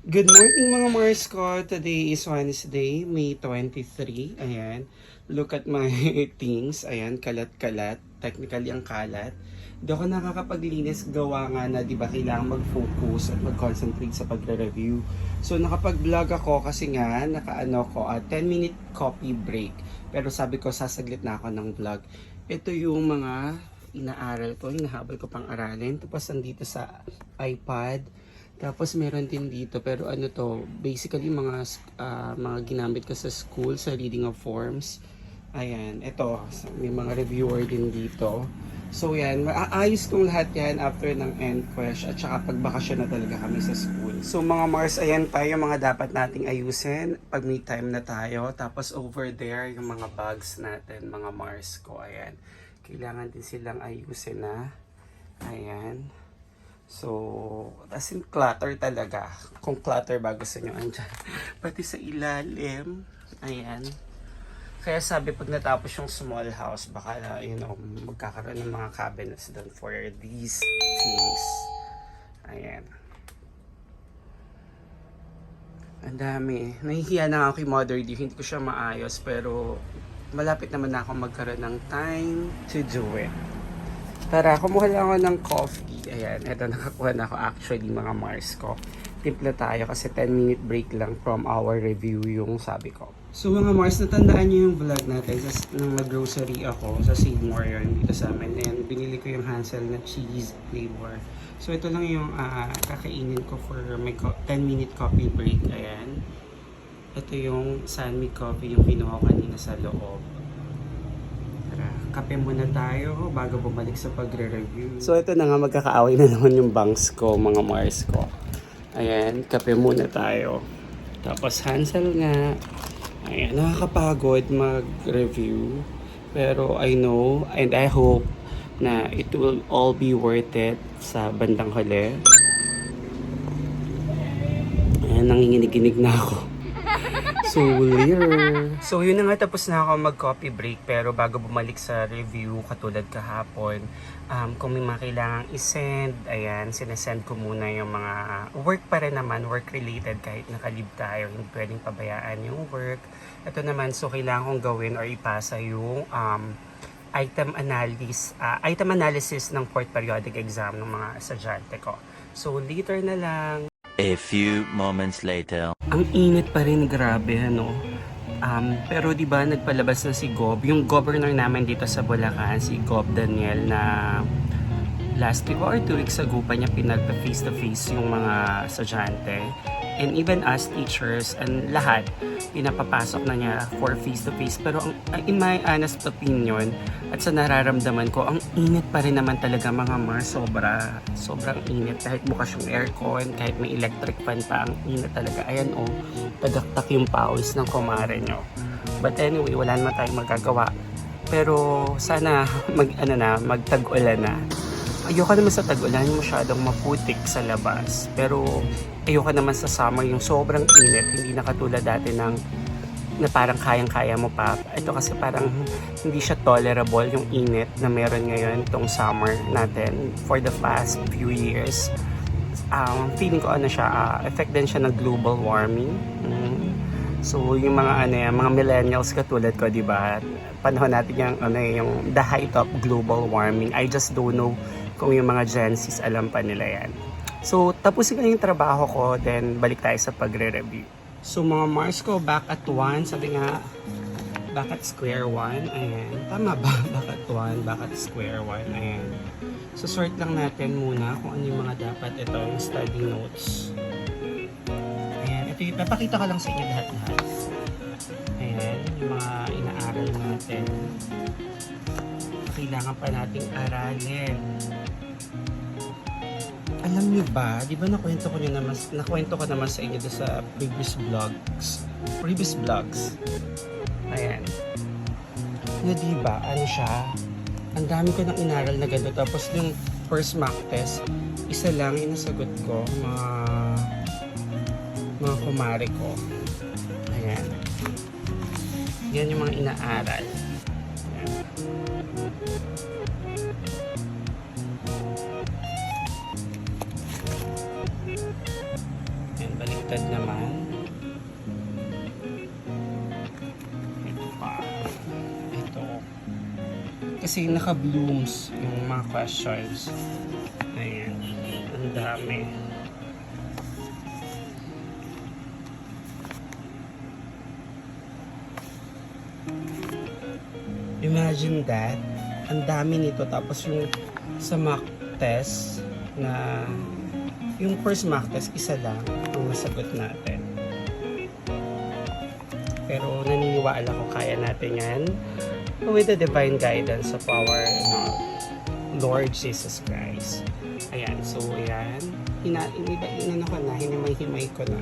Good morning mga Mars ko. Today is Wednesday, May 23. Ayan. Look at my things. Ayan, kalat-kalat. Technically ang kalat. Hindi ako nakakapaglinis gawa nga na 'di ba kailangan mag-focus at mag-concentrate sa pagre-review. So nakapag-vlog ako kasi nga nakaano ko 10-minute coffee break. Pero sabi ko sasaglit na ako ng vlog. Ito yung mga inaaral ko, hinahabol ko pang aralin. Tapos nandito sa iPad. Tapos meron din dito pero ano to, basically mga ginamit ko sa school sa reading of forms. Ayan, ito, may mga reviewer din dito. So yan, maaayos kong lahat yan after ng end quest at saka pagbakasyon na talaga kami sa school. So mga Mars, ayan tayo mga dapat nating ayusin pag may time na tayo. Tapos over there, yung mga bags natin, mga Mars ko, ayan. Kailangan din silang ayusin na. Ayan. So, as in clutter talaga. Kung clutter ba gusto nyo andyan. Pati sa ilalim. Ayan. Kaya sabi pag natapos yung small house, baka na, magkakaroon ng mga cabinets doon for these things. Ayan. Ang dami. Nahihiya na ako kay Mother D. Hindi ko siya maayos. Pero malapit naman na ako magkaroon ng time to do it. Tara, kumuha lang ako ng coffee. Ayan, eto nakakuha na ako actually mga Mars ko. Timpla tayo kasi 10-minute break lang from our review yung sabi ko. So mga Mars, natandaan nyo yung vlog natin nang mag-grocery ako sa Seymour yun dito sa amin. And binili ko yung Hansel na cheese flavor. So ito lang yung kakainin ko for my 10-minute coffee break. Ayan. Ito yung Sanmi coffee yung kinuha ko kanina sa loob. Kape muna tayo bago bumalik sa pagre-review. So ito na nga, magkakaaway na naman yung bangs ko, mga Mars ko. Ayan, kape muna tayo. Tapos Hansel nga. Ayan, nakakapagod mag-review. Pero I know and I hope na it will all be worth it sa bandang huli. Ayan, nanginginig-ginig na ako. So weird. So yun na nga, tapos na ako mag-coffee break. Pero bago bumalik sa review, katulad kahapon, kung may mga kailangang isend, ayan, sinesend ko muna yung mga work pa rin naman, work related kahit nakalib tayo, hindi pwedeng pabayaan yung work. Ito naman, so kailangan kong gawin or ipasa yung item analysis ng fourth periodic exam ng mga estudyante ko. So later na lang. A few moments later. Ang init pa rin, grabe ano. Pero 'di ba nagpalabas na si Gob, yung governor namin dito sa Bulacan, si Gob Daniel, na last week or 2 weeks ago pa niya pinagpa face to face yung mga estudyante. And even us teachers and lahat, pinapapasok na niya for face-to-face. Pero in my honest opinion, at sa nararamdaman ko, ang init pa rin naman talaga mga Mars. Sobrang init. Kahit bukas yung aircon, kahit may electric fan pa, ang init talaga. Ayan tagaktak yung pawis ng kumare nyo. But anyway, wala naman tayong magagawa. Pero sana magtag-ulan na. Ayoko naman sa tag-ulan, masyadong maputik sa labas. Pero ayoko naman sa summer yung sobrang init, hindi na katulad dati na parang kayang-kaya mo pa. Ito kasi parang hindi siya tolerable yung init na meron ngayon itong summer natin for the past few years. Feeling ko effect din siya ng global warming. So yung mga mga millennials katulad ko, 'di ba? Panahon natin yung the height of global warming. I just don't know kung yung mga Gen Zs alam pa nila yan. So tapusin ko yung trabaho ko, then balik tayo sa pagre-review. So mga Mars ko, back at 1, sabi nga back at square 1. Ayan, tama ba? Back at 1, back at square 1. Ayan. So sort lang natin muna kung ano yung mga dapat. Ito yung study notes. Ayan, ito yung papakita ko lang sa inyo lahat-lahat. Ayan, yung mga inaaral natin. Kailangan pa nating aralin. Alam niyo ba, di ba nakwento ko naman sa inyo sa previous vlogs. Ayan. Na di ba, ang dami ko nang inaral na gano'n. Tapos yung first mock test, isa lang yung nasagot ko, mga kumare ko. Ayan. Yan yung mga inaaral. Ayan, balik frosted naman. Ito pa. Ito. Kasi naka-blooms yung mga questions. Ayan. Ang dami. Imagine that. Ang dami nito. Tapos yung sa mock test na yung first mock test, isa lang ang nasagot natin. Pero naniniwala ko kaya natin yan with the divine guidance of our Lord Jesus Christ. Ayan. So, ayan. Inano ko na. Hinimay-himay ko na.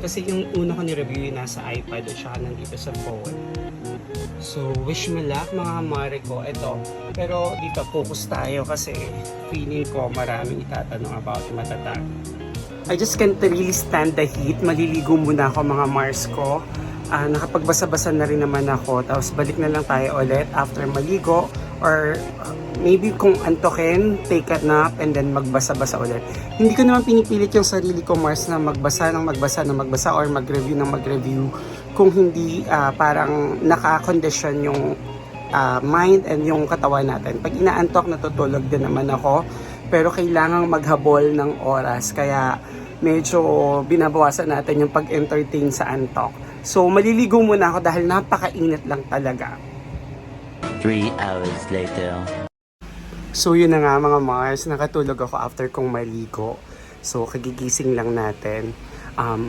Kasi yung una ko ni-review yung nasa iPad at saka nandito sa phone. So, wish me luck mga mare ko. Ito. Pero dito, focus tayo kasi feeling ko maraming itatanong about matatag. I just can't really stand the heat. Maliligo muna ako mga Mars ko. Nakapagbasa-basa na rin naman ako. Tapos balik na lang tayo ulit after maligo. Or maybe kung antokin, take a nap and then magbasa-basa ulit. Hindi ko naman pinipilit yung sarili ko Mars na magbasa or mag-review ng mag-review. Kung hindi parang nakakondisyon yung mind and yung katawan natin. Pag inaantok, natutulog din naman ako. Pero kailangang maghabol ng oras. Kaya medyo binabawasan natin yung pag-entertain sa antok. So maliligo muna ako dahil napakainit lang talaga. 3 hours later. So yun na nga mga Mars, nakatulog ako after kong maligo. So kagigising lang natin.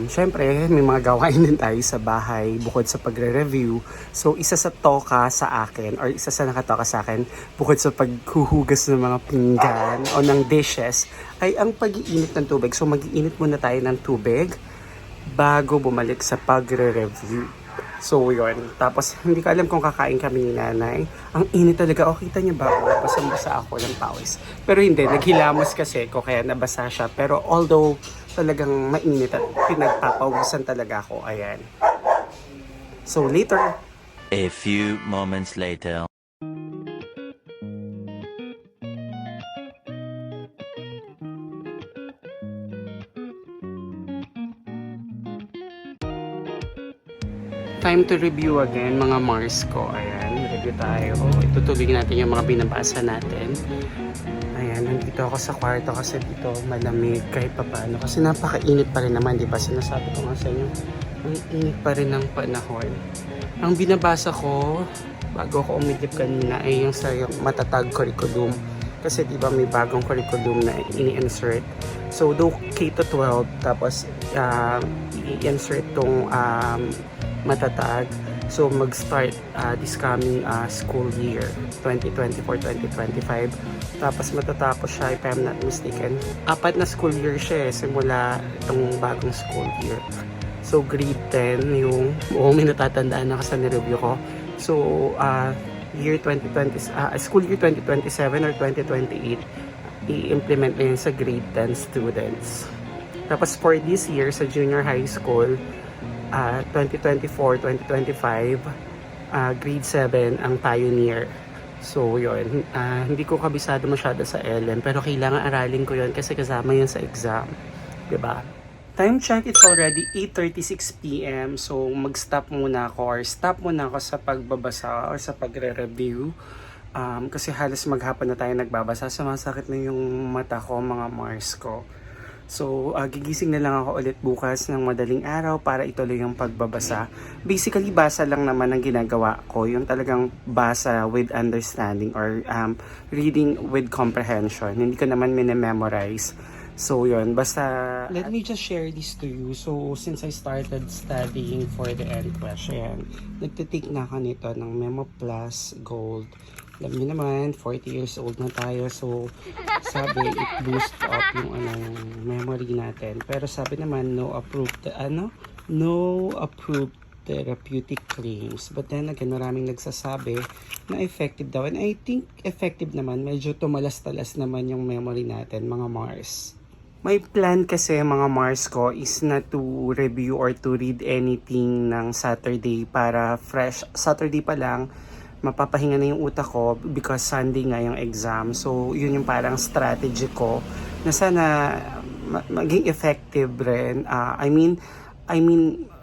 Syempre, may mga gawain din tayo sa bahay bukod sa pagre-review. So, isa sa toka sa akin or isa sa nakatoka sa akin bukod sa paghuhugas ng mga pinggan o ng dishes ay ang pag-iinit ng tubig. So, mag-iinit muna tayo ng tubig bago bumalik sa pagre-review. So, yun. Tapos, hindi ko alam kung kakain kami ni nanay. Ang init talaga. O, kita niyo ba? Basang-basa ako ng pawis. Pero hindi. Naghilamos kasi ko kaya nabasa siya. Pero although talagang mainit at pinagpapawisan talaga ako. Ayan. So, later. A few moments later. Time to review again, mga Mars ko. Ayan, review tayo. Itutuloy natin yung mga binabasa natin. Ayan, nandito ako sa kwarto kasi dito malamig kahit papaano. Kasi napakainit pa rin naman, di ba? Sinasabi ko nga sa inyo, ang init pa rin ng panahon. Ang binabasa ko, bago ako umidip kanina, ay yung sa matatag curriculum. Kasi di ba may bagong curriculum na ini-insert. So, do K-12, tapos i-insert tong matatag. So, mag-start this coming school year, 2024-2025. Tapos matatapos siya, if I'm not mistaken. 4 na school year siya simula itong bagong school year. So, grade 10 yung, may natatandaan na kasi ni-review ko. So, year 2020, school year 2027 or 2028, i-implement na yun sa grade 10 students. Tapos for this year, sa junior high school, 2024-2025, grade 7 ang pioneer. So yun, hindi ko kabisado masyado sa LM pero kailangan aralin ko yun kasi kasama yun sa exam, diba? Time check, it's already 8:36 PM. So mag-stop muna ako or stop muna ako sa pagbabasa or sa pagre-review. Kasi halos maghapon na tayo nagbabasa. Sumasakit na yung mata ko, mga Mars ko. So, gigising na lang ako ulit bukas ng madaling araw para ituloy yung pagbabasa. Basically, basa lang naman ang ginagawa ko. Yung talagang basa with understanding or reading with comprehension. Hindi ko naman minememorize. So, yun. Basta, let me just share this to you. So, since I started studying for the NCLEX, ayan, nagtitake na ako nito ng Memo Plus Gold. Alam niyo naman, 40 years old na tayo. So, sabi, it boosts up yung memory natin. Pero sabi naman, no approved therapeutic claims. But then again, maraming nagsasabi na effective daw. And I think effective naman. Medyo tumalas-talas naman yung memory natin, mga Mars. My plan kasi, mga Mars ko, is na to review or to read anything ng Saturday para fresh. Saturday pa lang, mapapahinga na yung utak ko because Sunday nga yung exam. So, yun yung parang strategy ko na sana maging effective rin. I mean,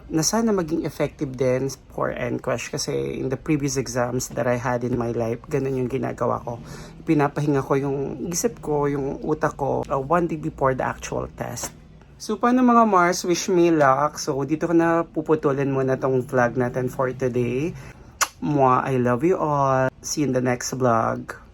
na sana maging effective din for NCLEX kasi in the previous exams that I had in my life, ganun yung ginagawa ko. Pinapahinga ko yung isip ko, yung utak ko, one day before the actual test. So, paano mga Mars? Wish me luck. So, dito ko na puputulin muna tong vlog natin for today. Mwah, I love you all. See you in the next vlog.